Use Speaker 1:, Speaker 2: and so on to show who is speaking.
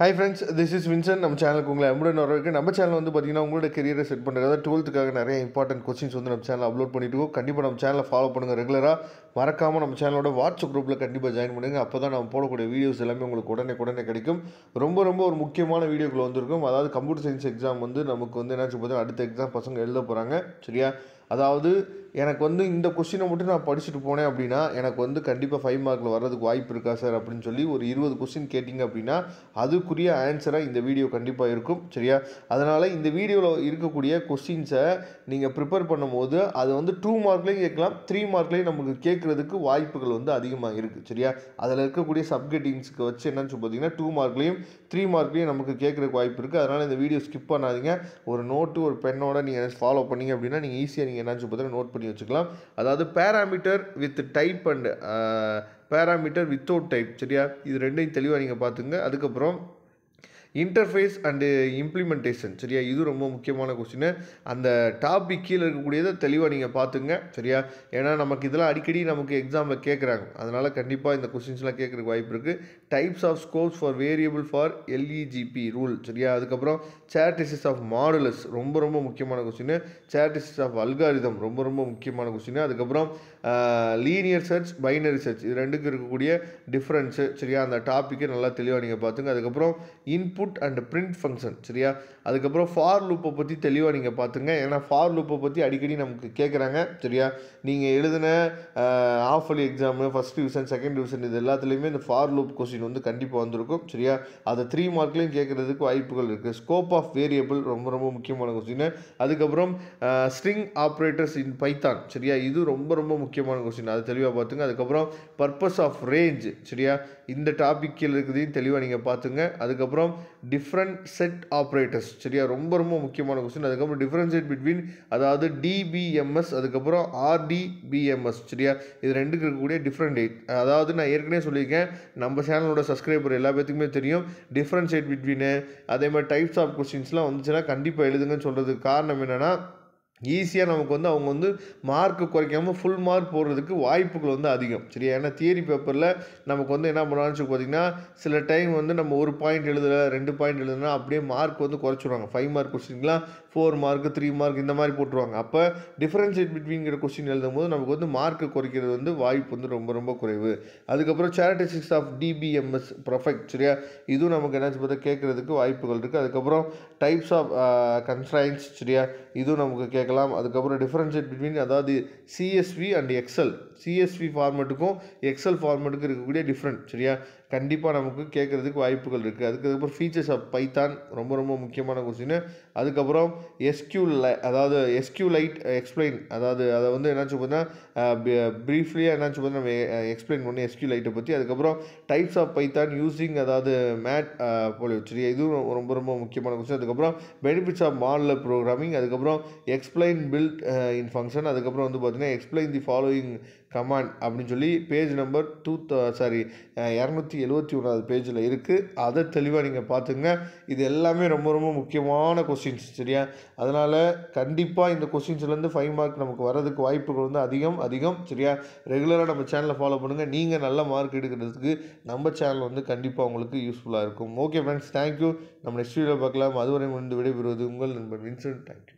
Speaker 1: Hi friends, this is Vincent. நம்ம சேனலுக்கு உங்களை அன்புடன் வரவேற்க. நம்ம சேனல் வந்து பார்த்தீங்கன்னா உங்களோட கெரியரை செட் பண்ணுறதுக்காக 12th நிறைய இம்பார்ட்டன்ட் கொஸ்டின்ஸ் வந்து நம்ம சேனல் அப்லோட் பண்ணிட்டு இருக்கோம். கண்டிப்பாக நம்ம சேனலை ஃபாலோ பண்ணுங்கள். ரெகுலராக மறக்காமல் நம்ம சேனலோட வாட்ஸ்அப் குரூப்பில் கண்டிப்பாக ஜாயின் பண்ணுங்கள். அப்போ தான் நம்ம போடக்கூடிய வீடியோஸ் எல்லாமே உங்களுக்கு உடனே கிடைக்கும். ரொம்ப ஒரு முக்கியமான வீடியோக்குள்ள வந்திருக்கும். அதாவது கம்ப்யூட்டர் சயின்ஸ் எக்ஸாம் வந்து நமக்கு வந்து என்னாச்சு பார்த்தீங்கன்னா அடுத்த எக்ஸாம் பசங்க எழுத போகிறாங்க. சரியா? அதாவது எனக்கு வந்து இந்த கொஸ்டினை மட்டும் நான் படிச்சுட்டு போனேன் அப்படின்னா எனக்கு வந்து கண்டிப்பாக 5 மார்க்கில் வர்றதுக்கு வாய்ப்பு இருக்கா சார் அப்படின்னு சொல்லி ஒரு 20 கொஸ்டின் கேட்டிங்க அப்படின்னா அதுக்குரிய ஆன்சராக இந்த வீடியோ கண்டிப்பாக இருக்கும். சரியா? அதனால் இந்த வீடியோவில் இருக்கக்கூடிய கொஸ்டின்ஸை நீங்கள் ப்ரிப்பேர் பண்ணும்போது அது வந்து 2 மார்க்லேயும் கேட்கலாம், 3 மார்க்லேயும் நமக்கு கேட்குறதுக்கு வாய்ப்புகள் வந்து அதிகமாக இருக்குது. சரியா? அதில் இருக்கக்கூடிய சப்கெட்டிங்ஸுக்கு வச்சு என்னன்னு சொல்லி பார்த்தீங்கன்னா 2 மார்க்லேயும் 3 மார்க்லேயும் நமக்கு கேட்குறதுக்கு வாய்ப்பு இருக்குது. அதனால் இந்த வீடியோ ஸ்கிப் பண்ணாதீங்க. ஒரு நோட்டு ஒரு பெண்ணோட நீங்கள் ஃபாலோ பண்ணிங்க அப்படின்னா நீங்கள் ஈஸியாக நீங்கள் என்னன்னு சொல்லி பார்த்தீங்கன்னா நோட் பண்ணி வச்சுக்கலாம். அதாவது parameter with type and parameter without type. சரியா? இது ரெண்டையும் தெளிவாக நீங்கள் பார்த்துங்க. அதுக்கப்புறம் இன்டர்ஃபேஸ் அண்டு இம்ப்ளிமெண்டேஷன். சரியா? இது ரொம்ப முக்கியமான கொஸ்டின். அந்த டாபிக் கீழே இருக்கக்கூடியதை தெளிவாக நீங்கள் பார்த்துங்க. சரியா? ஏன்னா நமக்கு இதெல்லாம் அடிக்கடி நமக்கு எக்ஸாமில் கேட்குறாங்க. அதனால் கண்டிப்பாக இந்த கொஸ்டின்ஸ்லாம் கேட்குறதுக்கு வாய்ப்பு இருக்குது. Types of scopes for variable for L E G B rule. சரியா? அதுக்கப்புறம் சேர்டிசிஸ் ஆஃப் மாடுலஸ் ரொம்ப முக்கியமான கொஸ்டின். சேர்டிசிஸ் ஆஃப் அல்காரிதம் ரொம்ப முக்கியமான கொஸ்டின். அதுக்கப்புறம் லீனியர் சர்ச், பைனரி சர்ச், இது ரெண்டுக்கும் இருக்கக்கூடிய டிஃப்ரென்ஸு. சரியா? அந்த டாப்பிக்கை நல்லா தெளிவாக நீங்கள் பார்த்துங்க. அதுக்கப்புறம் இன்புட் அண்ட் பிரிண்ட் ஃபங்க்ஷன். சரியா? அதுக்கப்புறம் ஃபார் லூப்பை பற்றி தெளிவாக நீங்கள் பார்த்துங்க. ஏன்னா ஃபார் லூப்பை பற்றி அடிக்கடி நமக்கு கேட்குறாங்க. சரியா? நீங்கள் எழுதின half yearly exam, first division, second division, இது எல்லாத்துலேயுமே இந்த ஃபார் லூப் கொஸ்டின் வந்து கண்டிப்பாக வந்திருக்கும். சரியா? அதை 3 மார்க்லேயும் கேட்குறதுக்கு வாய்ப்புகள் இருக்குது. ஸ்கோப் ஆஃப் வேரியபிள் ரொம்ப முக்கியமான கொஸ்டின். அதுக்கப்புறம் ஸ்ட்ரிங் ஆப்ரேட்டர்ஸ் இன் பைத்தான். சரியா? இது ரொம்ப முக்கியமான கொஸ்டின். அதை தெளிவாக பார்த்துங்க. அதுக்கப்புறம் பர்பஸ் ஆஃப் ரேஞ்ச். சரியா? இந்த டாபிக் கீழே இருக்கிறதையும் தெளிவாக நீங்கள் பார்த்துங்க. அதுக்கப்புறம் டிஃப்ரெண்ட் செட் ஆப்ரேட்டர்ஸ். சரியா? ரொம்ப முக்கியமான கொஸ்டின். அதுக்கப்புறம் டிஃபரன்ஷியேட் பிட்வீன், அதாவது டிபிஎம்எஸ், அதுக்கப்புறம் ஆர்டிபிஎம்எஸ். சரியா? இது ரெண்டுக்கு இருக்கக்கூடிய டிஃப்ரெண்ட் அதாவது நான் ஏற்கனவே சொல்லியிருக்கேன், நம்ம சேனலோட சப்ஸ்கிரைபர் எல்லா பேத்துக்குமே தெரியும். டிஃப்ரென்ஷியேட் பிட்வீனு, அதே மாதிரி டைப்ஸ் ஆஃப் கொஸ்டின்ஸ்லாம் வந்துச்சுன்னா கண்டிப்பாக எழுதுங்கன்னு சொல்கிறதுக்கு காரணம் என்னென்னா ஈஸியாக நமக்கு வந்து அவங்க வந்து மார்க்கு குறைக்காமல் ஃபுல் மார்க் போடுறதுக்கு வாய்ப்புகள் வந்து அதிகம். சரியா? ஏன்னா தியரி பேப்பரில் நமக்கு வந்து என்ன பண்ணுவான்னு சொல்லி பார்த்தீங்கன்னா சில டைம் வந்து நம்ம 1 பாயிண்ட் எழுதலை, 2 பாயிண்ட் எழுதுனா அப்படியே மார்க் வந்து குறைச்சிடுவாங்க. 5 மார்க் கொஸ்டின்லாம் 4 மார்க், 3 மார்க் இந்த மாதிரி போட்டுருவாங்க. அப்போ டிஃபரன்ஷியேட் பிட்வீன்கிற கொஸ்டின் எழுதும்போது நமக்கு வந்து மார்க்கு குறைக்கிறது வந்து வாய்ப்பு வந்து ரொம்ப குறைவு. அதுக்கப்புறம் சேரட்டிஸ்டிக்ஸ் ஆஃப் டிபிஎம்எஸ் பர்ஃபெக்ட். சரியா? இதுவும் நமக்கு என்னாச்சு பார்த்தா கேட்குறதுக்கு வாய்ப்புகள் இருக்குது. அதுக்கப்புறம் டைப்ஸ் ஆஃப் கன்ஸ்ட்ரைன்ட்ஸ். சரியா? இதுவும் நமக்கு கேட்கலாம். அதுக்கப்புறம் டிஃபரன்ஷியேட் பிட்வீன், அதாவது சிஎஸ்வி அண்ட் எக்ஸல், சிஎஸ்வி ஃபார்மேட்டுக்கும் எக்ஸல் ஃபார்மேட்டுக்கும் இருக்கக்கூடிய டிஃப்ரெண்ட். சரியா? கண்டிப்பாக நமக்கு கேட்குறதுக்கு வாய்ப்புகள் இருக்குது. அதுக்கப்புறம் ஃபீச்சர்ஸ் ஆஃப் பைத்தான் ரொம்ப முக்கியமான கொஸ்டின். அதுக்கப்புறம் அதாவது எஸ்கியூலைட் எக்ஸ்பிளைன், அதாவது அதை வந்து என்னாச்சு பார்த்தீங்கன்னா ப்ரீஃப்லியாக என்னாச்சு பார்த்தா நம்ம எக்ஸ்பிளைன் பண்ணி எஸ்கியூலைட்டை பற்றி. அதுக்கப்புறம் டைப்ஸ் ஆஃப் பைத்தான் யூஸிங், அதாவது மேட் போலியோ. சரியா? இதுவும் ரொம்ப முக்கியமான கொஸ்டின். அதுக்கப்புறம் பெனிஃபிட்ஸ் ஆஃப் மாடலர் ப்ரோக்ராமிங். அதுக்கப்புறம் எக்ஸ்பிளைன் பில்ட் இன் ஃபங்க்ஷன். அதுக்கப்புறம் வந்து பார்த்தீங்கன்னா எக்ஸ்பிளைன் தி ஃபாலோயிங் கமாண்ட் அப்படின்னு சொல்லி பேஜ் நம்பர் 271 பேஜில் இருக்குது. அதை தெளிவாக நீங்கள் பார்த்துங்க. இது எல்லாமே ரொம்ப முக்கியமான கொஸ்டின்ஸ். சரியா? அதனால் கண்டிப்பாக இந்த கொஸ்டின்ஸ்லேருந்து 5 மார்க் நமக்கு வரதுக்கு வாய்ப்புகள் வந்து அதிகம். சரியா? ரெகுலராக நம்ம சேனலை ஃபாலோ பண்ணுங்கள். நீங்கள் நல்ல மார்க் எடுக்கிறதுக்கு நம்ம சேனல் வந்து கண்டிப்பாக உங்களுக்கு யூஸ்ஃபுல்லாக இருக்கும். Okay friends, thank you. நம்ம நெக்ஸ்ட் வீடியோவில் பார்க்கலாம். அதுவரை முடிந்து விடைபெறுவது உங்கள் நண்பன் வின்சென்ட். தேங்க்யூ.